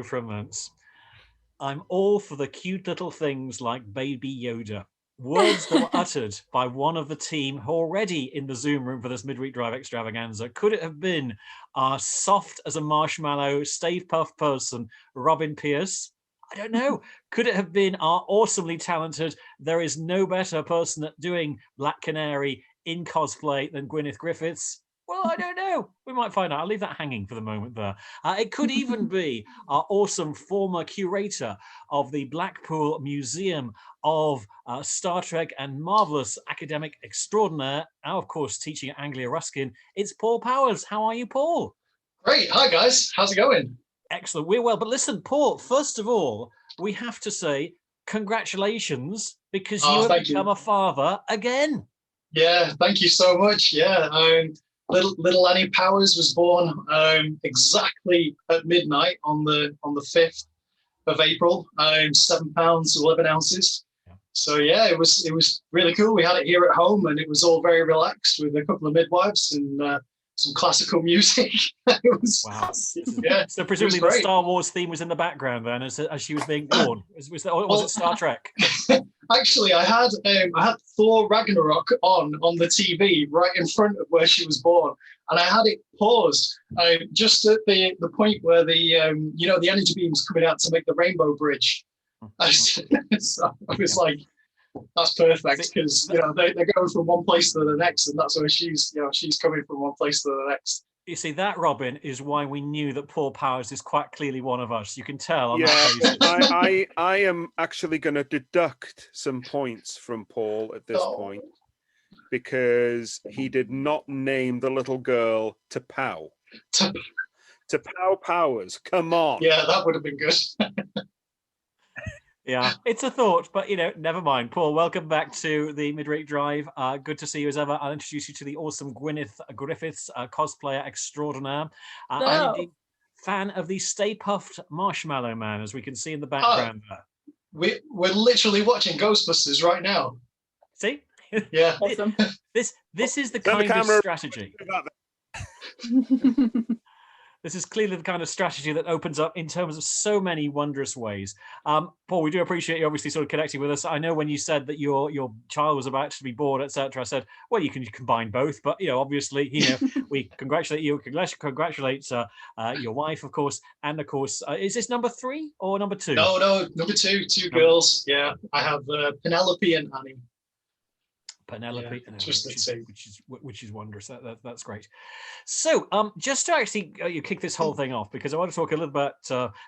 from Mance. I'm all for the cute little things like Baby Yoda. Words that were uttered by one of the team already in the Zoom room for this midweek drive extravaganza. Could it have been our soft as a marshmallow, Stay Puft person, Robin Pierce? I don't know. Could it have been our awesomely talented, there is no better person at doing Black Canary in cosplay than Gwyneth Griffiths? Well, I don't know. We might find out. I'll leave that hanging for the moment there. It could even be our awesome former curator of the Blackpool Museum of Star Trek and marvelous academic extraordinaire, now, of course, teaching at Anglia Ruskin. It's Paul Powers. How are you, Paul? Great. Hi, guys. How's it going? Excellent. We're well. But listen, Paul, first of all, we have to say congratulations because you have become a father again. Yeah, thank you so much. Yeah, little Annie Powers was born exactly at midnight on the 5th of April. 7 pounds 11 ounces. Yeah. So yeah, it was really cool. We had it here at home, and it was all very relaxed with a couple of midwives and some classical music. It was, wow. Yeah. So presumably the Star Wars theme was in the background then as she was being born. Was it Star Trek? Actually, I had Thor Ragnarok on the TV right in front of where she was born, and I had it paused just at the point where the energy beams coming out to make the rainbow bridge. So I was like, that's perfect, because they're going from one place to the next, and that's where she's coming from one place to the next. You see, that, Robin, is why we knew that Paul Powers is quite clearly one of us. You can tell on that basis. I am actually going to deduct some points from Paul at this point, because he did not name the little girl T'Pau. T'Pau Powers, come on. Yeah, that would have been good. Yeah, it's a thought, but never mind. Paul, welcome back to the Midweek Drive. Good to see you as ever. I'll introduce you to the awesome Gwyneth Griffiths, cosplayer extraordinaire, and indeed fan of the Stay Puft Marshmallow Man, as we can see in the background there. We're literally watching Ghostbusters right now. See? Yeah. Awesome. This is the kind of strategy. This is clearly the kind of strategy that opens up in terms of so many wondrous ways. Paul, we do appreciate you obviously sort of connecting with us. I know when you said that your child was about to be born, etc., I said, well, you can combine both. But, obviously, we congratulate you, congratulate your wife, of course. And, of course, is this number 3 or number 2? No, number 2, two girls. Yeah, I have Penelope and Annie. Penelope, which is wondrous. That's great. So, just to actually you kick this whole thing off, because I want to talk a little about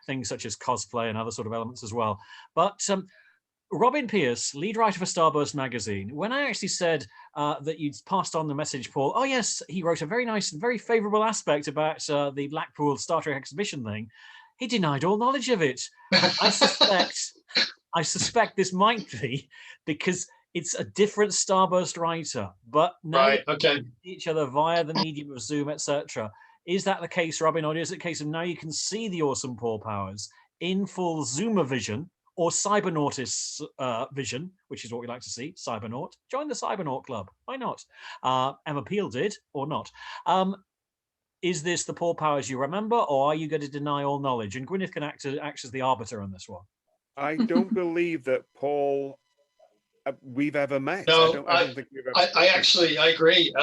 things such as cosplay and other sort of elements as well. But Robin Pierce, lead writer for Starburst magazine, when I actually said that you'd passed on the message, Paul, oh yes, he wrote a very nice and very favourable aspect about the Blackpool Star Trek exhibition thing, he denied all knowledge of it. I suspect this might be because it's a different Starburst writer, but now see each other via the medium of Zoom, etc. Is that the case, Robin, or is it a case of now you can see the awesome Paul Powers in full Zoomer vision or Cybernautis vision, which is what we like to see, Cybernaut? Join the Cybernaut Club. Why not? Emma Peel did, or not. Is this the Paul Powers you remember, or are you going to deny all knowledge? And Gwyneth can act as the arbiter on this one. I don't believe that Paul... we've ever met. No, I don't think we've ever I agree.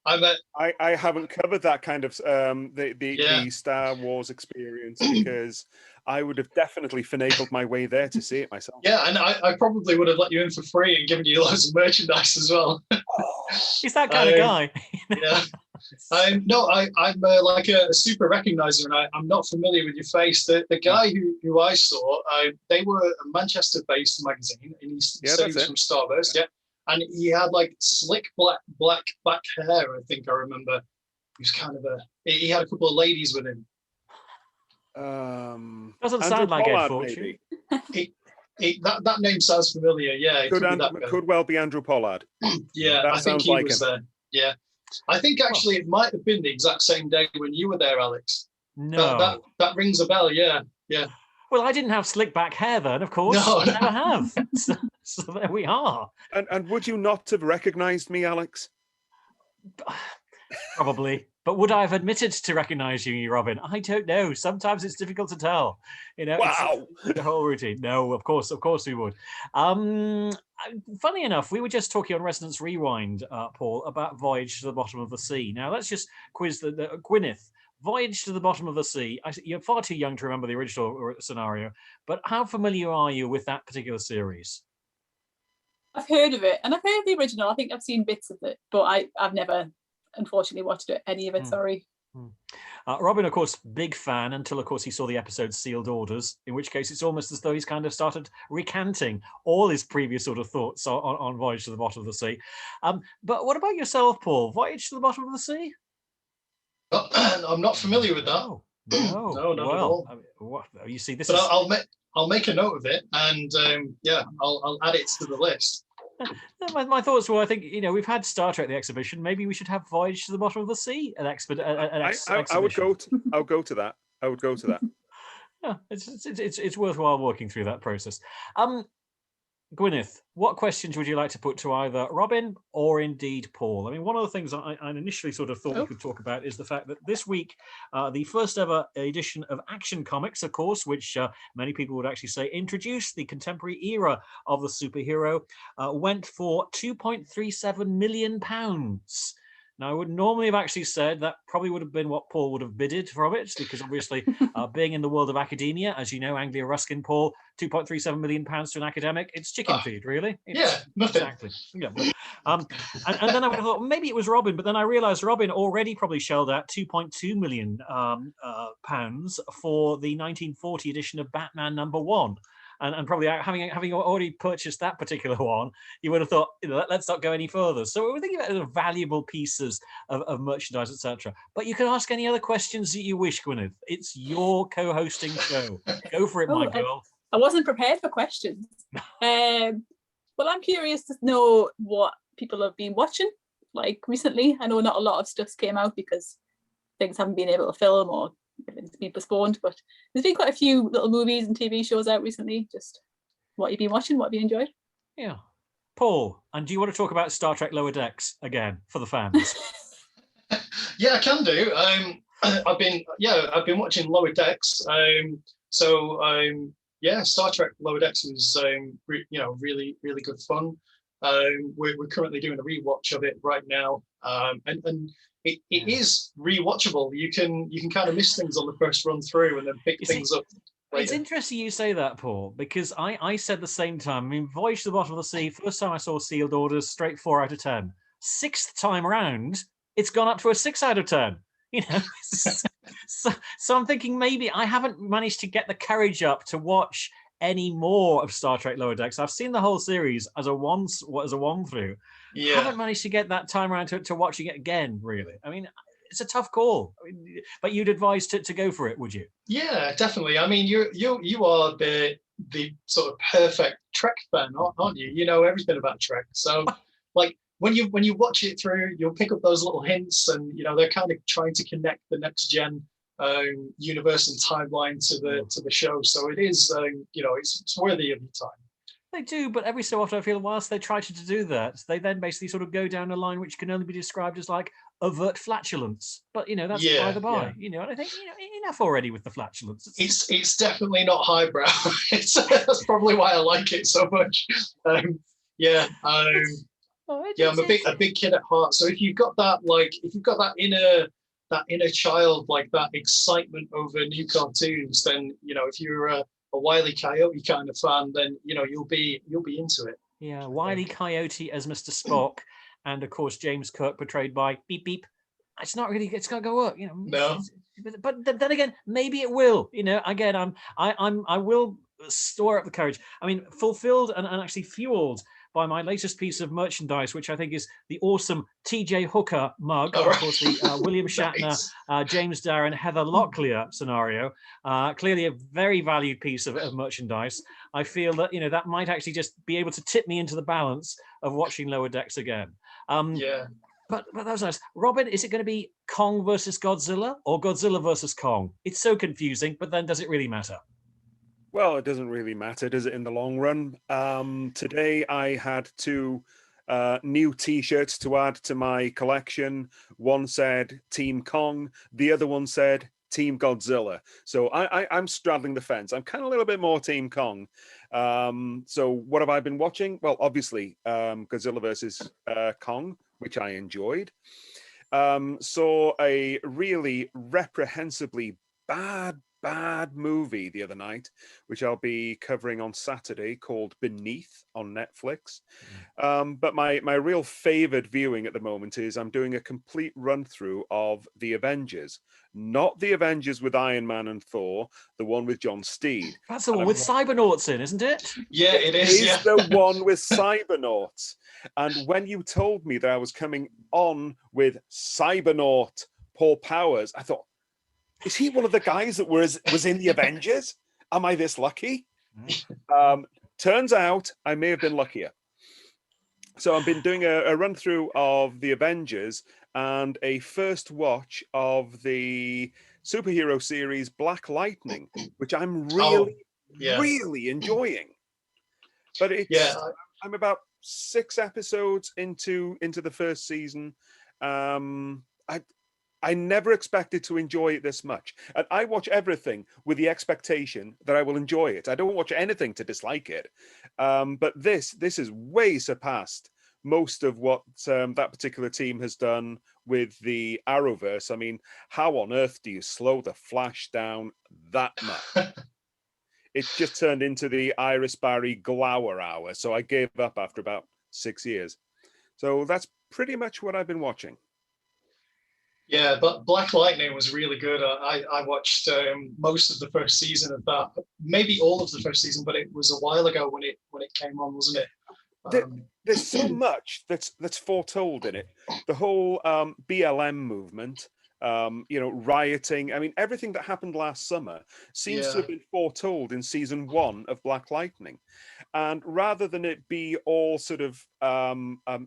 I haven't covered that kind of the Star Wars experience, because I would have definitely finagled my way there to see it myself. Yeah, and I probably would have let you in for free and given you loads of merchandise as well. He's that kind of guy. Yeah. I'm like a super recognizer, and I'm not familiar with your face. The guy who I saw, they were a Manchester-based magazine, and he said he was from Starburst, and he had like slick black back hair. I think I remember. He was kind of he had a couple of ladies with him. Doesn't sound like Ed Fortune. That name sounds familiar. Yeah, could well be Andrew Pollard. Yeah, I think he was there. Yeah. I think actually it might have been the exact same day when you were there, Alex. No. That rings a bell, yeah. Well, I didn't have slick back hair then, of course. No. I never have. So there we are. And would you not have recognised me, Alex? Probably. But would I have admitted to recognizing you, Robin? I don't know. Sometimes it's difficult to tell. Wow. It's the whole routine. No, of course we would. Funny enough, we were just talking on Resonance Rewind, Paul, about Voyage to the Bottom of the Sea. Now let's just quiz the Gwyneth. Voyage to the Bottom of the Sea. You're far too young to remember the original scenario, but how familiar are you with that particular series? I've heard of it, and I've heard of the original. I think I've seen bits of it, but I've never, unfortunately, watched any of it. Sorry. Robin, of course, big fan until, of course, he saw the episode Sealed Orders, in which case it's almost as though he's kind of started recanting all his previous sort of thoughts on Voyage to the Bottom of the Sea. But what about yourself, Paul? Voyage to the Bottom of the Sea? I'm not familiar with that. No, not at all. I mean, you see, this but is... I'll make a note of it, and I'll add it to the list. My thoughts were, I think, we've had Star Trek the exhibition. Maybe we should have Voyage to the Bottom of the Sea, exhibition. I would go to that. I would go to that. Yeah, it's worthwhile working through that process. Gwyneth, what questions would you like to put to either Robin or indeed Paul? I mean, one of the things I initially sort of thought we could talk about is the fact that this week, the first ever edition of Action Comics, of course, which many people would actually say introduced the contemporary era of the superhero, went for £2.37 million. Now, I would normally have actually said that probably would have been what Paul would have bidded from it, because obviously, being in the world of academia, as you know, Anglia Ruskin, Paul, £2.37 million to an academic, it's chicken feed, really. Nothing. Exactly. Yeah. And then I would have thought maybe it was Robin, but then I realised Robin already probably shelled out £2.2 million pounds for the 1940 edition of Batman #1. And probably having already purchased that particular one, you would have thought, let's not go any further. So we're thinking about valuable pieces of merchandise, etc. But you can ask any other questions that you wish, Gwyneth. It's your co-hosting show. Go for it, my girl. I wasn't prepared for questions. Well, I'm curious to know what people have been watching, like recently. I know not a lot of stuff came out because things haven't been able to film or it's been postponed, but there's been quite a few little movies and TV shows out recently. Just what you've been watching, what have you enjoyed? Yeah. Paul, and do you want to talk about Star Trek Lower Decks again for the fans? Yeah, I can do. I've been watching Lower Decks. Star Trek Lower Decks was really good fun. We're currently doing a rewatch of it right now, and it is rewatchable. You can kind of miss things on the first run through and then pick things up later. It's interesting you say that, Paul, because I said the same time. I mean, Voyage to the Bottom of the Sea, first time I saw Sealed Orders, straight 4 out of 10. Sixth time around, it's gone up to a 6 out of 10. So I'm thinking maybe I haven't managed to get the courage up to watch any more of Star Trek Lower Decks. I've seen the whole series as a one through. Yeah. Haven't managed to get that time around to watching it again, really. I mean, it's a tough call. I mean, but you'd advise to go for it, would you? Yeah, definitely. I mean, you are the sort of perfect Trek fan, aren't you? You know everything about Trek. So like when you watch it through, you'll pick up those little hints, and they're kind of trying to connect the next gen universe and timeline to the show. So it is it's worthy of your time. They do, but every so often I feel whilst they try to do that, they then basically sort of go down a line which can only be described as like overt flatulence. But that's by the by. And I think enough already with the flatulence. It's definitely not highbrow. That's probably why I like it so much. I'm a big kid at heart. So if you've got that inner child, like that excitement over new cartoons, then if you're a Wile E. Coyote kind of fan, then you'll be into it. Yeah, Wile E. Coyote as Mr. Spock, and of course James Kirk portrayed by Beep Beep. It's not gonna go up, No. But then again, maybe it will. Again, I will store up the courage. I mean, fulfilled and actually fueled by my latest piece of merchandise, which I think is the awesome TJ Hooker mug, of course, the William Shatner, nice. James Darren, Heather Locklear scenario. Clearly a very valued piece of merchandise. I feel that, that might actually just be able to tip me into the balance of watching Lower Decks again. But that was nice. Robin, is it going to be Kong versus Godzilla or Godzilla versus Kong? It's so confusing, but then does it really matter? Well, it doesn't really matter, does it, in the long run? Today I had to new T-shirts to add to my collection. One said Team Kong, the other one said Team Godzilla. So I'm straddling the fence. I'm kind of a little bit more Team Kong. So what have I been watching? Well, obviously, Godzilla versus Kong, which I enjoyed. Saw a really reprehensibly bad movie the other night, which I'll be covering on Saturday, called Beneath on Netflix. But my real favored viewing at the moment is I'm doing a complete run through of The Avengers, not The Avengers with Iron Man and Thor, the one with John Steed. That's the one with Cybernauts in, isn't it? Yeah, it is. Yeah. The one with Cybernauts. And when you told me that I was coming on with Cybernaut Paul Powers, I thought, is he one of the guys that was in the Avengers? Am I this lucky? Turns out I may have been luckier. So I've been doing a run through of the Avengers and a first watch of the superhero series Black Lightning, which I'm really enjoying. But I'm about 6 episodes into the first season. I never expected to enjoy it this much. And I watch everything with the expectation that I will enjoy it. I don't watch anything to dislike it. But this is way surpassed most of what that particular team has done with the Arrowverse. I mean, how on earth do you slow the Flash down that much? It just turned into the Iris Barry Glower hour. So I gave up after about 6 years. So that's pretty much what I've been watching. Yeah, but Black Lightning was really good. I watched most of the first season of that, maybe all of the first season, but it was a while ago when it came on, wasn't it? There's so much that's foretold in it. The whole BLM movement, rioting. I mean, everything that happened last summer seems to have been foretold in season 1 of Black Lightning. And rather than it be all sort of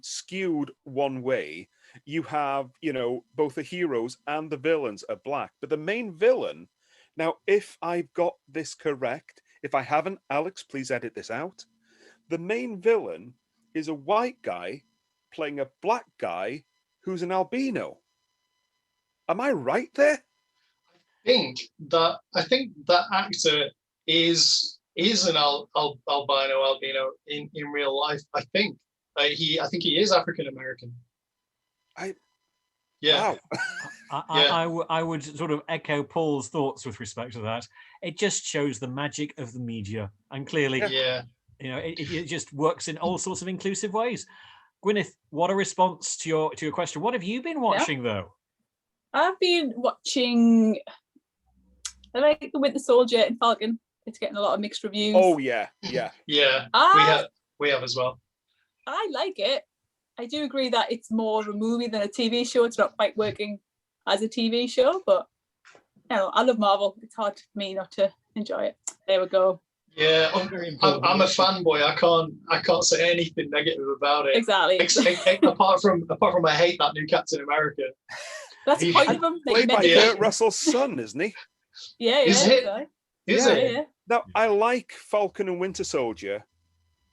skewed one way, you have, both the heroes and the villains are black. But the main villain, now, if I've got this correct, if I haven't, Alex, please edit this out. The main villain is a white guy playing a black guy who's an albino. Am I right there? I think that actor is an albino in real life. I think he is African American. Wow. I would sort of echo Paul's thoughts with respect to that. It just shows the magic of the media, and clearly, it just works in all sorts of inclusive ways. Gwyneth, what a response to your question. What have you been watching though? I've been watching. I like The Winter Soldier and Falcon. It's getting a lot of mixed reviews. Oh yeah. We have as well. I like it. I do agree that it's more of a movie than a TV show. It's not quite working as a TV show, but I love Marvel. It's hard for me not to enjoy it. There we go. Yeah, I'm a fanboy. I can't say anything negative about it. Exactly. Apart from I hate that new Captain America. That's the point of him. Played by Kurt Russell's son, isn't he? Yeah. Is it? Yeah. Now, I like Falcon and Winter Soldier,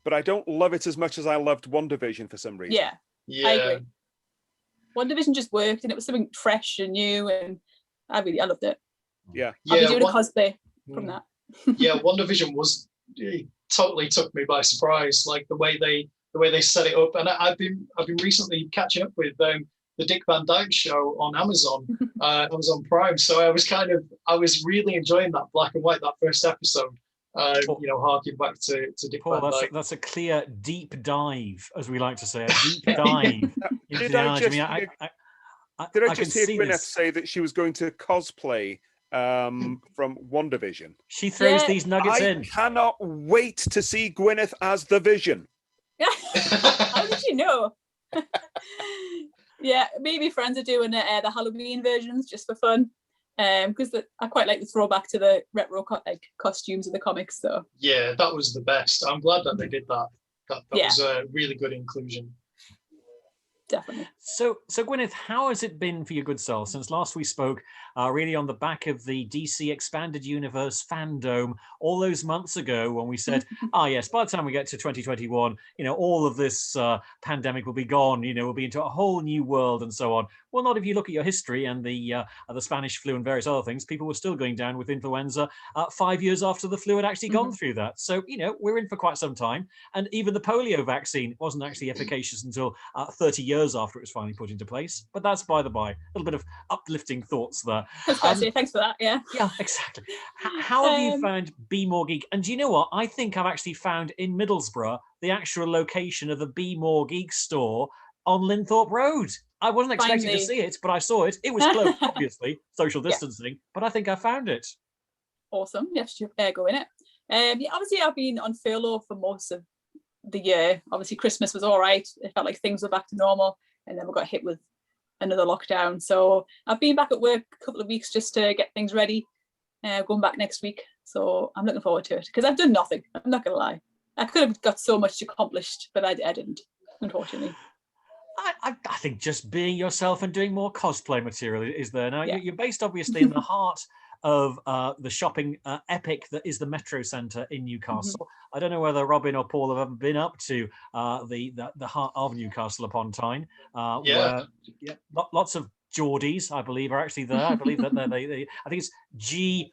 but I don't love it as much as I loved WandaVision for some reason. Yeah. I agree. WandaVision just worked, and it was something fresh and new, and I loved it. Yeah. I'll be doing a cosplay from that. Yeah, WandaVision totally took me by surprise, like the way they set it up. And I've been recently catching up with the Dick Van Dyke Show on Amazon, Amazon Prime. So I was really enjoying that black and white, that first episode. Harking back to Dick Van Dyke. That's a clear deep dive, as we like to say, a deep dive. Did I just hear Gwyneth say that she was going to cosplay from WandaVision? She throws these nuggets in. I cannot wait to see Gwyneth as the Vision. How did you know? Yeah, maybe friends are doing the Halloween versions just for fun, because I quite like the throwback to the retro costumes of the comics. So yeah, that was the best. I'm glad that they did that. That was a really good inclusion. Definitely. So Gwyneth, how has it been for your good soul since last we spoke? really on the back of the DC Expanded Universe fandom all those months ago when we said, yes, by the time we get to 2021, all of this pandemic will be gone, we'll be into a whole new world and so on. Well, not if you look at your history and the Spanish flu and various other things. People were still going down with influenza 5 years after the flu had actually gone through that. So, we're in for quite some time. And even the polio vaccine wasn't actually efficacious until 30 years after it was finally put into place. But that's by the by. A little bit of uplifting thoughts there. Thanks for that, yeah. Yeah, exactly. How have you found Be More Geek? And do you know what? I think I've actually found in Middlesbrough the actual location of the Be More Geek store on Linthorpe Road. I wasn't expecting to see it, but I saw it. It was closed, obviously, social distancing, but I think I found it. Awesome. Yes, you go in it. Obviously, I've been on furlough for most of the year. Obviously, Christmas was all right. It felt like things were back to normal, and then we got hit with another lockdown. So I've been back at work a couple of weeks just to get things ready. Going back next week. So I'm looking forward to it because I've done nothing. I'm not going to lie. I could have got so much accomplished, but I didn't, unfortunately. I think just being yourself and doing more cosplay material is there. Now, you're based obviously in the heart of the shopping epic that is the Metro Centre in Newcastle. I don't know whether Robin or Paul have ever been up to the heart of Newcastle upon Tyne. Where, lots of Geordies, I believe, are actually there. I believe that I think it's G''ORDs,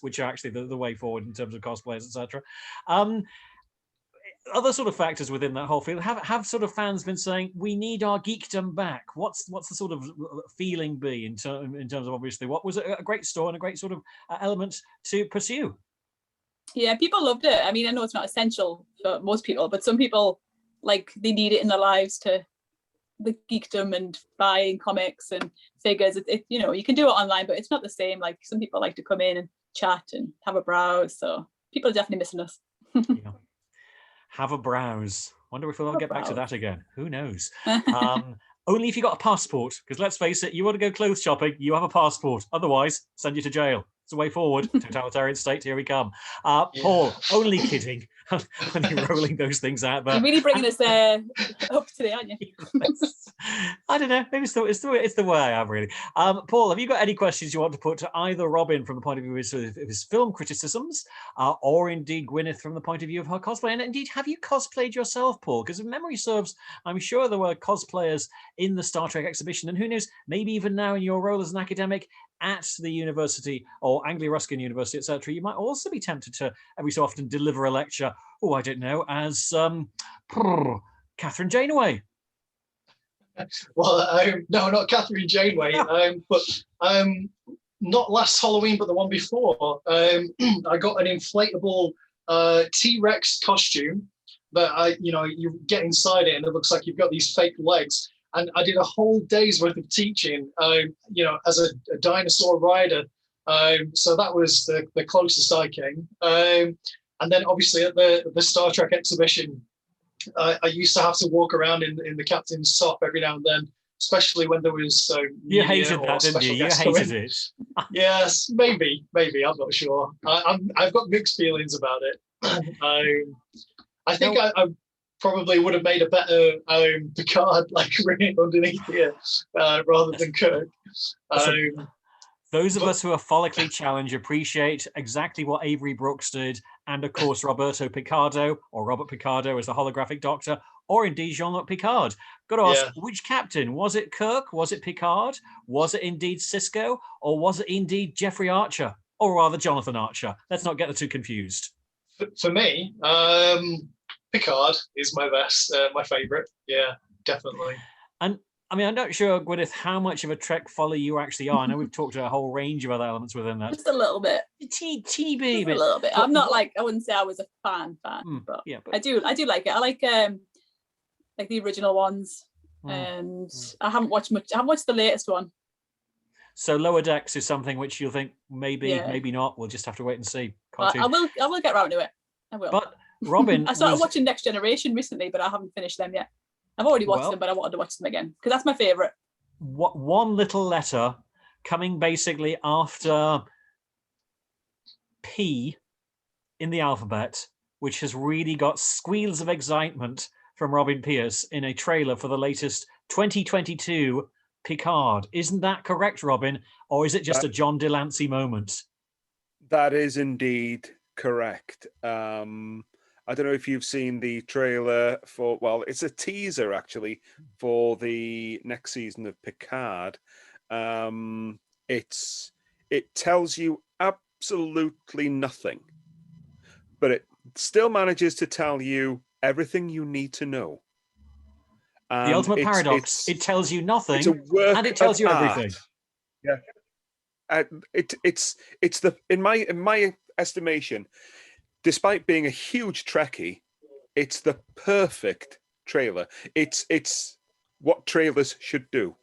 which are actually the way forward in terms of cosplayers, etc. Other sort of factors within that whole field have sort of fans been saying we need our geekdom back. What's the sort of feeling be in terms of obviously what was a great store and a great sort of element to pursue? Yeah, people loved it. I mean, I know it's not essential for most people, but some people they need it in their lives to the geekdom and buying comics and figures. You can do it online, but it's not the same. Like some people like to come in and chat and have a browse. So people are definitely missing us. Yeah. Have a browse. Wonder if we'll ever get back to that again. Who knows? Only if you got a passport, because let's face it, you want to go clothes shopping, you have a passport. Otherwise, send you to jail. It's a way forward. Totalitarian state, here we come. Paul, only kidding. Only rolling those things out there. You're really bringing us up today, aren't you? I don't know. Maybe it's the way I am, really. Paul, have you got any questions you want to put to either Robin from the point of view of his film criticisms, or indeed Gwyneth from the point of view of her cosplay? And indeed, have you cosplayed yourself, Paul? Because if memory serves, I'm sure there were cosplayers in the Star Trek exhibition, and who knows, maybe even now in your role as an academic at the university or Anglia-Ruskin University, etc., you might also be tempted to every so often deliver a lecture, I don't know, as Catherine Janeway. Well, no, not Catherine Janeway, but not last Halloween, but the one before. I got an inflatable T-Rex costume that you get inside it and it looks like you've got these fake legs. And I did a whole day's worth of teaching, as a dinosaur rider. So that was the closest I came. And then obviously at the Star Trek exhibition, I used to have to walk around in the captain's top every now and then, especially when there was you hated that, didn't you? You hated it. Yes, maybe. I'm not sure. I've got mixed feelings about it. I think I probably would have made a better Picard, running underneath here, rather than Kirk. Those of us who are follically challenged appreciate exactly what Avery Brooks did, and of course Roberto Picardo, or Robert Picardo as the holographic Doctor, or indeed Jean-Luc Picard. Got to ask, which captain? Was it Kirk? Was it Picard? Was it indeed Sisko? Or was it indeed Jeffrey Archer? Or rather Jonathan Archer? Let's not get the two confused. For me, Picard is my best, my favourite. Yeah, definitely. And I mean, I'm not sure, Gwyneth, how much of a Trek follower you actually are. I know we've talked about a whole range of other elements within that. Just a little bit. Teeny bit. A little bit. I'm not I wouldn't say I was a fan, but I do like it. I like the original ones, and I haven't watched much. I haven't watched the latest one. So Lower Decks is something which you'll think maybe not. We'll just have to wait and see. I will get around to it. I will. But Robin, I started watching Next Generation recently, but I haven't finished them yet. I've already watched them, but I wanted to watch them again because that's my favourite. One little letter coming basically after P in the alphabet, which has really got squeals of excitement from Robin Pierce in a trailer for the latest 2022 Picard. Isn't that correct, Robin? Or is it just a John Delancey moment? That is indeed correct. I don't know if you've seen the trailer for, well, it's a teaser actually for the next season of Picard. It tells you absolutely nothing, but it still manages to tell you everything you need to know. The ultimate paradox. It tells you nothing, it's a work and it tells of you art. everything. Yeah. It's the in my estimation, despite being a huge Trekkie, it's the perfect trailer. It's what trailers should do.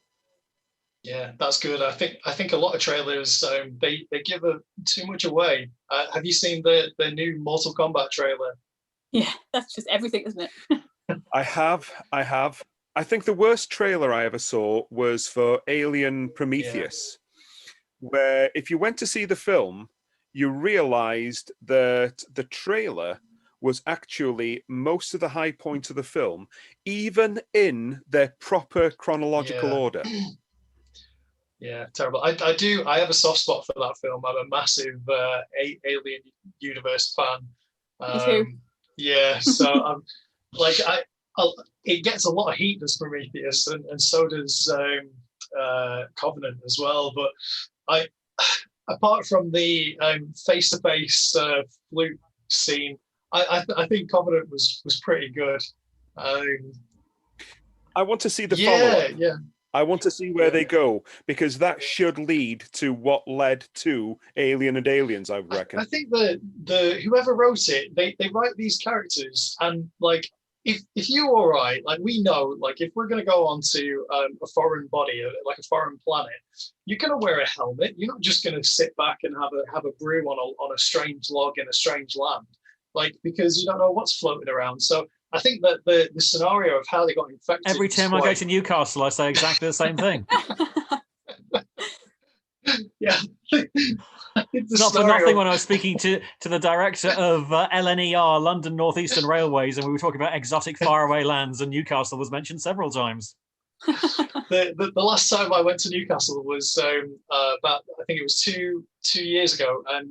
Yeah, that's good. I think a lot of trailers they give too much away. Have you seen the new Mortal Kombat trailer? Yeah, that's just everything, isn't it? I have. I think the worst trailer I ever saw was for Alien Prometheus, where if you went to see the film, you realized that the trailer was actually most of the high points of the film, even in their proper chronological order. Yeah, terrible. I have a soft spot for that film. I'm a massive Alien Universe fan. Me too. Yeah, so I'm like it gets a lot of heat, this Prometheus, and so does Covenant as well. But apart from the face-to-face flute scene, I think Covenant was pretty good. I want to see the follow-up. Yeah. I want to see where they go, because that should lead to what led to Alien and Aliens, I reckon. I think the whoever wrote it, they write these characters, and like if you or I, like we know, like if we're going to go onto a foreign body, like a foreign planet, you're going to wear a helmet. You're not just going to sit back and have a brew on a strange log in a strange land, like, because you don't know what's floating around. So I think that the scenario of how they got infected. Every time I go to Newcastle, I say exactly the same thing. Yeah. It's not for nothing when I was speaking to the director of LNER, London North Eastern Railways, and we were talking about exotic faraway lands, and Newcastle was mentioned several times. The last time I went to Newcastle was about, I think it was two years ago, and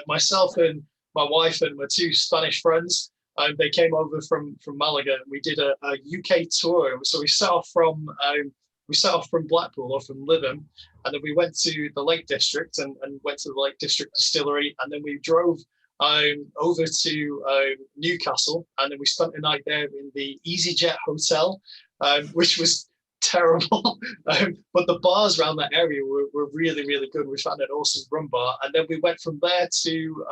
myself and my wife and my two Spanish friends, they came over from Malaga, and we did a UK tour. So we set off from Blackpool or from Lytham, and then we went to the Lake District and went to the Lake District Distillery, and then we drove over to Newcastle, and then we spent the night there in the EasyJet Hotel, which was terrible. But the bars around that area were really, really good. We found an awesome rum bar, and then we went from there to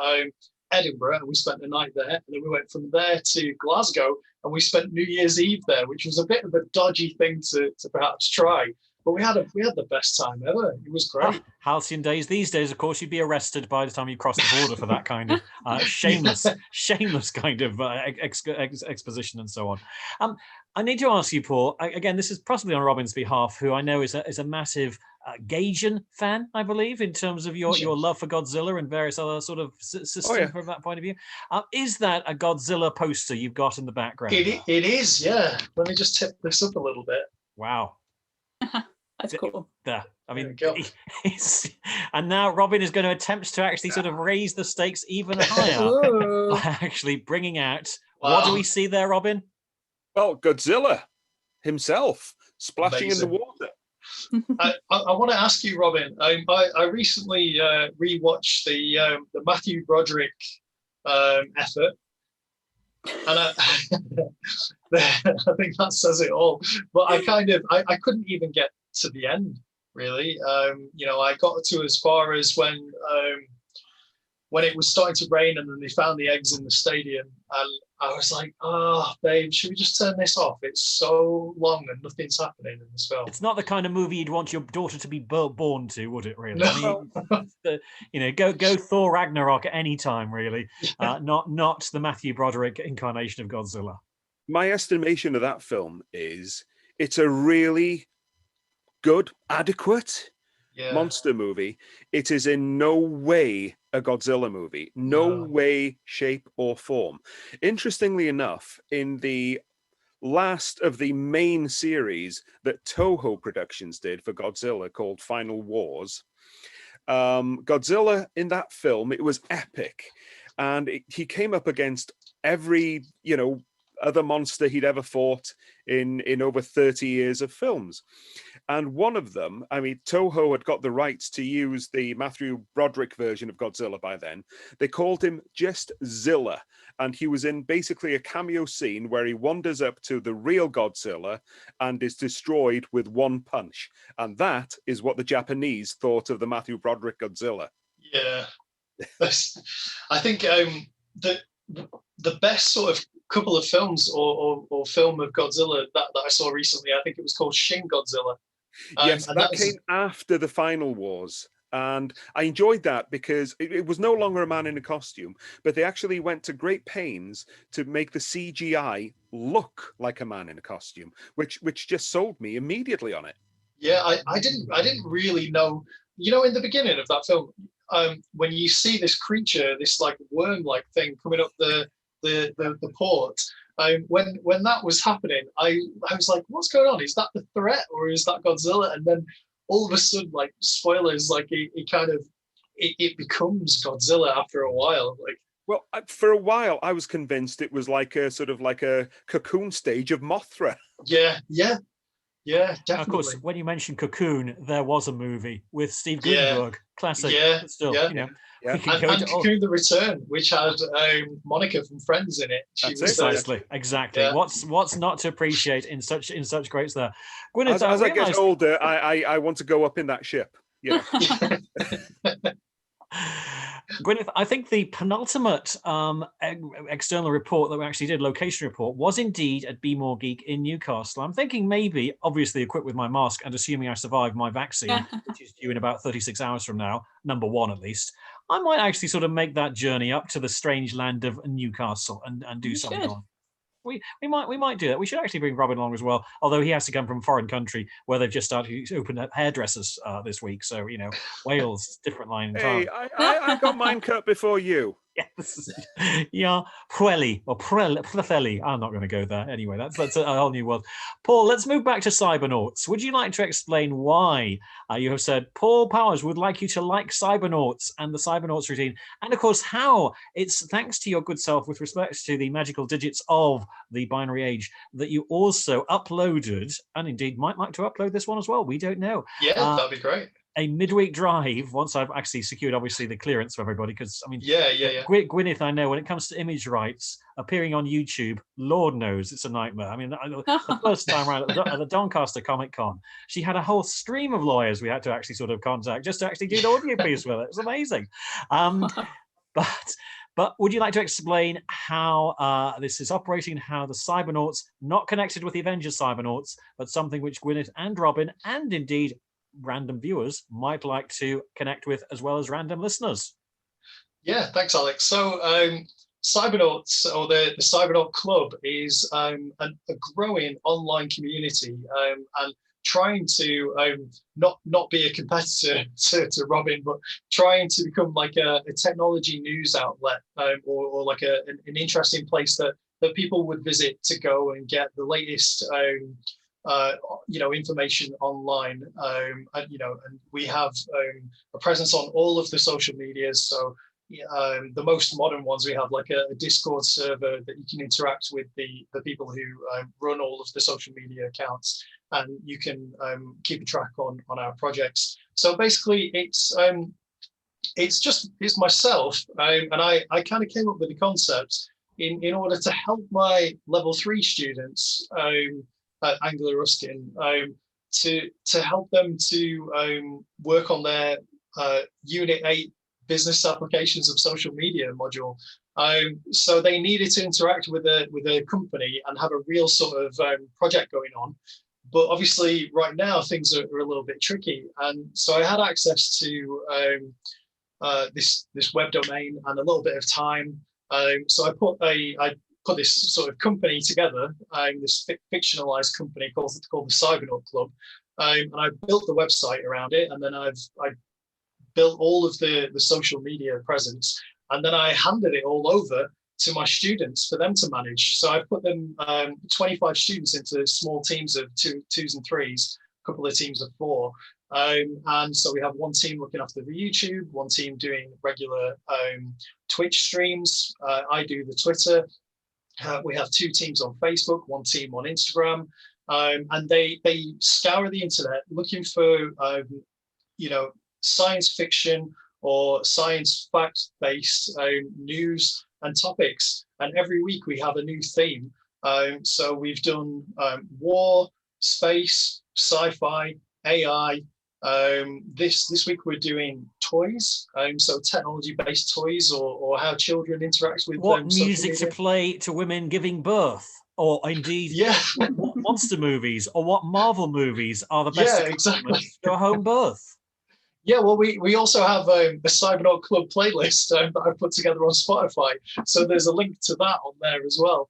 Edinburgh, and we spent the night there, and then we went from there to Glasgow, and we spent New Year's Eve there, which was a bit of a dodgy thing to perhaps try, but we had the best time ever. It was great. Halcyon days. These days, of course, you'd be arrested by the time you cross the border for that kind of shameless kind of exposition and so on. I need to ask you, Paul, again, this is possibly on Robin's behalf, who I know is a massive Gaijin fan, I believe, in terms of your love for Godzilla and various other sort of systems from that point of view. Is that a Godzilla poster you've got in the background? It is, yeah. Let me just tip this up a little bit. Wow. That's cool. There. I mean, and now Robin is going to attempt to actually sort of raise the stakes even higher by actually bringing out. Wow. What do we see there, Robin? Well, Godzilla himself splashing in the water. I want to ask you, Robin. I recently rewatched the Matthew Broderick effort, and I think that says it all. But I couldn't even get to the end, really. I got to as far as when it was starting to rain, and then they found the eggs in the stadium, and I was like, "Oh, babe, should we just turn this off? It's so long and nothing's happening in this film." It's not the kind of movie you'd want your daughter to be born to, would it? Really? No. I mean, go Thor Ragnarok at any time, really. Not the Matthew Broderick incarnation of Godzilla. My estimation of that film is it's a really good, adequate monster movie. It is in no way a Godzilla movie, no way, shape, or form. Interestingly enough, in the last of the main series that Toho Productions did for Godzilla, called Final Wars. Godzilla in that film, it was epic, and he came up against every other monster he'd ever fought in over 30 years of films. And one of them, I mean, Toho had got the rights to use the Matthew Broderick version of Godzilla by then. They called him just Zilla, and he was in basically a cameo scene where he wanders up to the real Godzilla and is destroyed with one punch. And that is what the Japanese thought of the Matthew Broderick Godzilla. Yeah. I think the best sort of couple of films or film of Godzilla that I saw recently, I think it was called Shin Godzilla. Yes, that came after the Final Wars. And I enjoyed that because it was no longer a man in a costume, but they actually went to great pains to make the CGI look like a man in a costume, which just sold me immediately on it. Yeah, I didn't really know. In the beginning of that film, when you see this creature, this like worm-like thing coming up the port. When that was happening, I was like, what's going on? Is that the threat or is that Godzilla? And then all of a sudden, like, spoilers, like it becomes Godzilla after a while. Like, well, for a while, I was convinced it was like a sort of like a Cocoon stage of Mothra. Yeah, definitely. Of course, when you mentioned Cocoon, there was a movie with Steve Guttenberg, classic. Yeah, still, yeah. And Cocoon the Return, which had Monica from Friends in it. Precisely, exactly. Yeah. What's not to appreciate in such greats there? Gwyneth, as I get older, I want to go up in that ship. Yeah. Gwyneth, I think the penultimate external report that we actually did, location report, was indeed at Be More Geek in Newcastle. I'm thinking maybe, obviously equipped with my mask and assuming I survived my vaccine, which is due in about 36 hours from now, number one at least, I might actually sort of make that journey up to the strange land of Newcastle and do something on. We might do that. We should actually bring Robin along as well, although he has to come from a foreign country where they've just started to open up hairdressers this week. So, Wales, different line. Hey, I got mine cut before you. Yes. Yeah. Prelli or Prelli. I'm not going to go there. Anyway, that's a whole new world. Paul, let's move back to Cybernauts. Would you like to explain why you have said Paul Powers would like you to like Cybernauts and the Cybernauts routine? And of course, how it's thanks to your good self with respect to the magical digits of the binary age that you also uploaded, and indeed might like to upload this one as well. We don't know. Yeah, that'd be great. A midweek drive once I've actually secured obviously the clearance for everybody, because I mean Gwyneth, I know when it comes to image rights appearing on YouTube, Lord knows it's a nightmare. I mean, the first time around at the Doncaster Comic Con, she had a whole stream of lawyers we had to actually sort of contact just to actually do the audio piece with it. It was amazing. But would you like to explain how this is operating, how the Cybernauts, not connected with the Avengers Cybernauts, but something which Gwyneth and Robin and indeed random viewers might like to connect with, as well as random listeners? Yeah, thanks, Alex. So Cybernauts, or the Cybernaut Club, is a growing online community and trying to not be a competitor to Robin, but trying to become like a technology news outlet or like an interesting place that people would visit to go and get the latest information online, and we have a presence on all of the social medias. So the most modern ones, we have like a Discord server that you can interact with the people who run all of the social media accounts, and you can keep a track on our projects. So basically, it's myself, and I kind of came up with the concept in order to help my level 3 students at Anglia Ruskin to help them to work on their Unit 8 business applications of social media module. So they needed to interact with a company and have a real sort of project going on. But obviously right now things are a little bit tricky. And so I had access to this web domain and a little bit of time. So I put this sort of company together, this fictionalized company called the Cybernaut Club, and I built the website around it, and then I built all of the social media presence, and then I handed it all over to my students for them to manage. So I put them 25 students into small teams of twos and threes, a couple of teams of four. And so we have one team looking after the YouTube, one team doing regular Twitch streams. I do the Twitter. We have two teams on Facebook, one team on Instagram, and they scour the internet looking for science fiction or science fact-based news and topics. And every week we have a new theme. So we've done war, space, sci-fi, AI. This week we're doing toys, so technology-based toys, or how children interact with what music to play to women giving birth, or indeed what monster movies or what Marvel movies are the best exactly to a home birth. Yeah, well, we also have a Cybernaut Club playlist that I've put together on Spotify, so there's a link to that on there as well.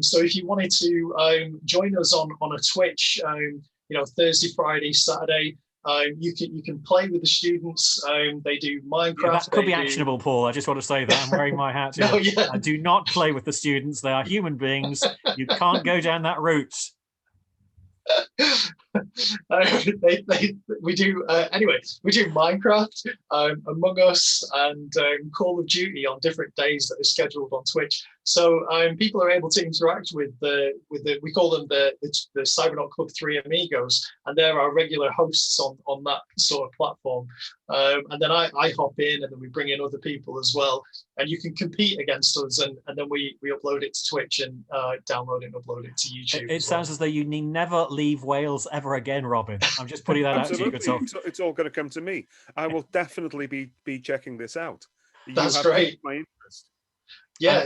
So if you wanted to join us on a Twitch, Thursday, Friday, Saturday, you can play with the students. They do Minecraft. Yeah, that could be actionable, Paul. I just want to say that I'm wearing my hat here. No, yeah. I do not play with the students. They are human beings. You can't go down that route. We do we do Minecraft, Among Us, and Call of Duty on different days that are scheduled on Twitch. So people are able to interact with the we call them the Cybernaut Club 3 Amigos, and they're our regular hosts on that sort of platform. And then I hop in, and then we bring in other people as well, and you can compete against us, and then we upload it to Twitch and download it and upload it to YouTube. It sounds as though you need never leave Wales ever again, Robin. I'm just putting that out to you. It's all going to come to me. I will definitely be checking this out. That's great. My interest. Yeah,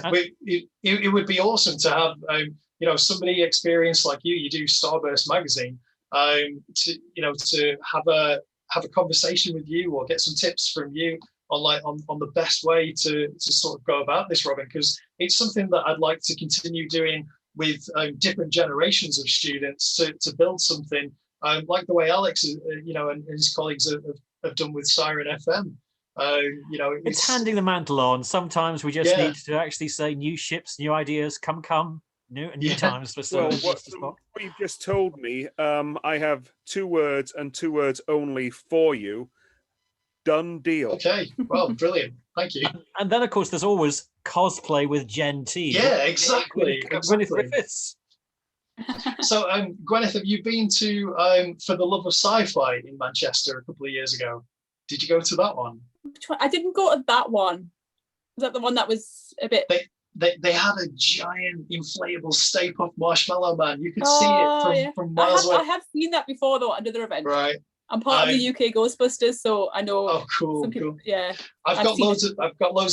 it would be awesome to have somebody experienced like you. You do Starburst magazine, to have a conversation with you or get some tips from you on the best way to sort of go about this, Robin, because it's something that I'd like to continue doing with different generations of students to build something like the way Alex, and his colleagues have done with Siren FM. It's handing the mantle on. Sometimes we just need to actually say new ships, new ideas, come, new times. For what you've just told me, I have 2 words and 2 words only for you. Done deal. Okay, well, brilliant. Thank you. And then, of course, there's always cosplay with Gen T. Yeah, exactly. Gwyneth Griffiths. So, Gwyneth, have you been to For the Love of Sci-Fi in Manchester a couple of years ago? Did you go to that one? Which one? I didn't go to that one. Was that the one that was a bit? They had a giant inflatable Stay Puft Marshmallow Man. You could see it from miles away. I have seen that before though at another event. Right. I'm part of the UK Ghostbusters, so I know. Oh, cool! Some people, cool. Yeah. I've got loads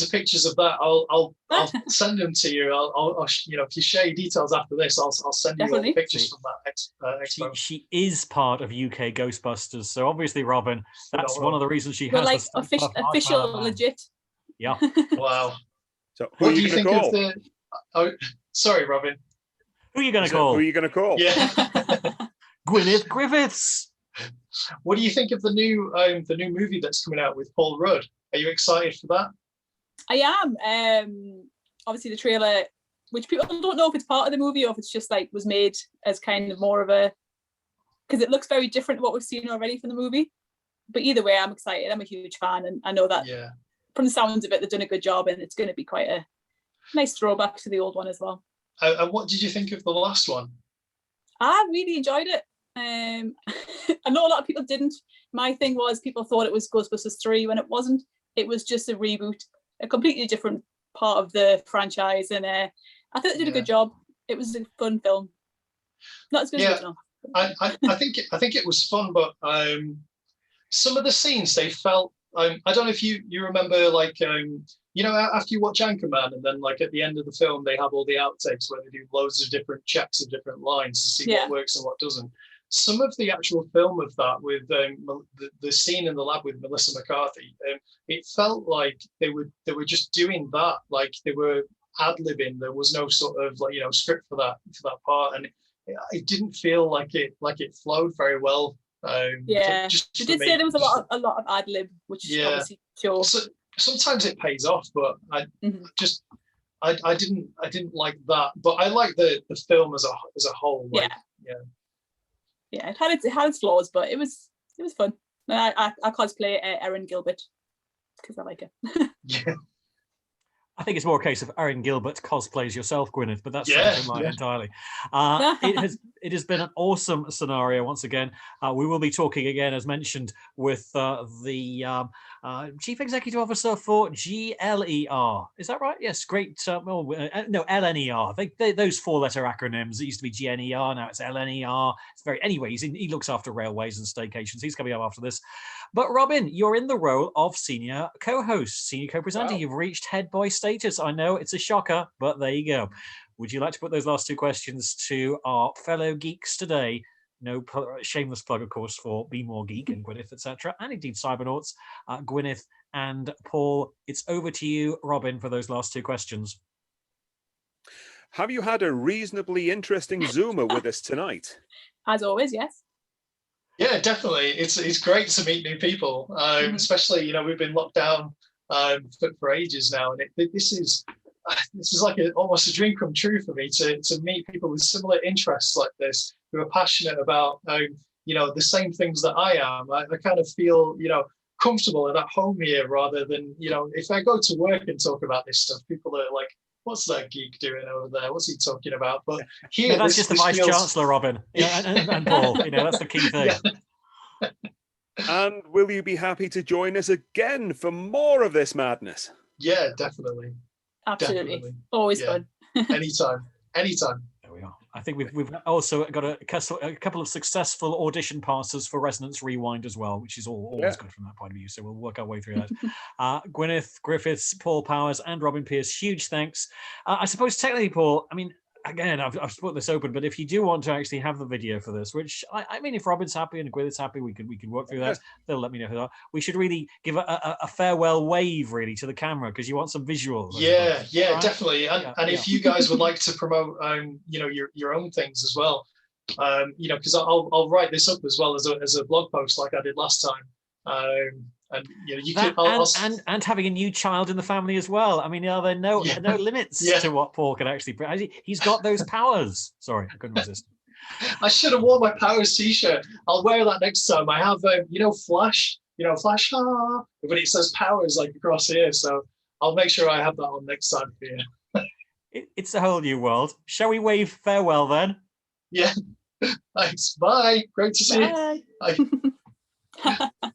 of pictures of that. I'll send them to you. I'll if you share your details after this, I'll send you all the pictures from that expo. She is part of UK Ghostbusters, so obviously, Robin, that's one of the reasons she has. Like official, legit. Yeah. Wow. So what do you think of the? Oh, sorry, Robin. Who are you going to call? Who are you going to call? Yeah. Gwyneth Griffiths. What do you think of the new movie that's coming out with Paul Rudd? Are you excited for that? I am. Obviously, the trailer, which people don't know if it's part of the movie or if it's just like was made as kind of more of a, because it looks very different to what we've seen already from the movie. But either way, I'm excited. I'm a huge fan, and I know that from the sounds of it, they've done a good job, and it's going to be quite a nice throwback to the old one as well. And what did you think of the last one? I really enjoyed it. I know a lot of people didn't. My thing was people thought it was Ghostbusters 3 when it wasn't. It was just a reboot, a completely different part of the franchise, and I think they did a good job. It was a fun film. Not as good as original. I think it was fun, but some of the scenes they felt. I don't know if you remember, like after you watch Anchorman, and then like at the end of the film they have all the outtakes where they do loads of different checks of different lines to see what works and what doesn't. Some of the actual film of that, with the scene in the lab with Melissa McCarthy, it felt like they were just doing that, like they were ad-libbing. There was no sort of script for that part, and it didn't feel like it flowed very well. Just they did say there was a lot of ad-lib, which is obviously sure. So, sometimes it pays off, but I I didn't like that, but I like the film as a whole. Like, yeah. It had its flaws, but it was fun. I cosplay Erin Gilbert because I like her. Yeah. I think it's more a case of Erin Gilbert cosplays yourself, Gwyneth, but that's mine entirely. It has been an awesome scenario once again. We will be talking again, as mentioned, with the Chief Executive Officer for GLER. Is that right? Yes, great. No, LNER. Those four-letter acronyms. It used to be GNER, now it's LNER. It's very. Anyway, he looks after railways and staycations. He's coming up after this. But Robin, you're in the role of senior co-host, senior co-presenter. Wow. You've reached head boy status. I know it's a shocker, but there you go. Would you like to put those last two questions to our fellow geeks today? No shameless plug, of course, for Be More Geek and Gwyneth, etc., and indeed Cybernauts, Gwyneth and Paul. It's over to you, Robin, for those last two questions. Have you had a reasonably interesting Zoomer with us tonight? As always, yes. Yeah, definitely. It's great to meet new people, especially, we've been locked down for ages now, and this is like almost a dream come true for me to meet people with similar interests like this, who are passionate about the same things that I am. I kind of feel comfortable and at home here, rather than if I go to work and talk about this stuff, people are like, what's that geek doing over there? What's he talking about? But here, that's just the Vice Chancellor, Robin, and Paul. That's the key thing. Yeah. And will you be happy to join us again for more of this madness? Yeah, definitely. Absolutely. Definitely. Always fun. Anytime. There we are. I think we've also got a couple of successful audition passes for Resonance Rewind as well, which is always good from that point of view. So we'll work our way through that. Gwyneth Griffiths, Paul Powers, and Robin Pierce, huge thanks. I suppose technically, Paul, again, I've split this open, but if you do want to actually have the video for this, which if Robin's happy and Gwyneth's happy, we can work through that. They'll let me know who they are. We should really give a farewell wave really to the camera, because you want some visuals. Yeah, right? Definitely. And if you guys would like to promote, your own things as well, because I'll write this up as well as a blog post like I did last time. And having a new child in the family as well. Are there no limits to what Paul can actually bring? He's got those powers. Sorry, I couldn't resist. I should have worn my Powers t-shirt. I'll wear that next time. I have Flash, Flash, but it says Powers like across here. So I'll make sure I have that on next time for you. It's a whole new world. Shall we wave farewell then? Yeah. Thanks. Bye. Great to see you. Bye. Bye.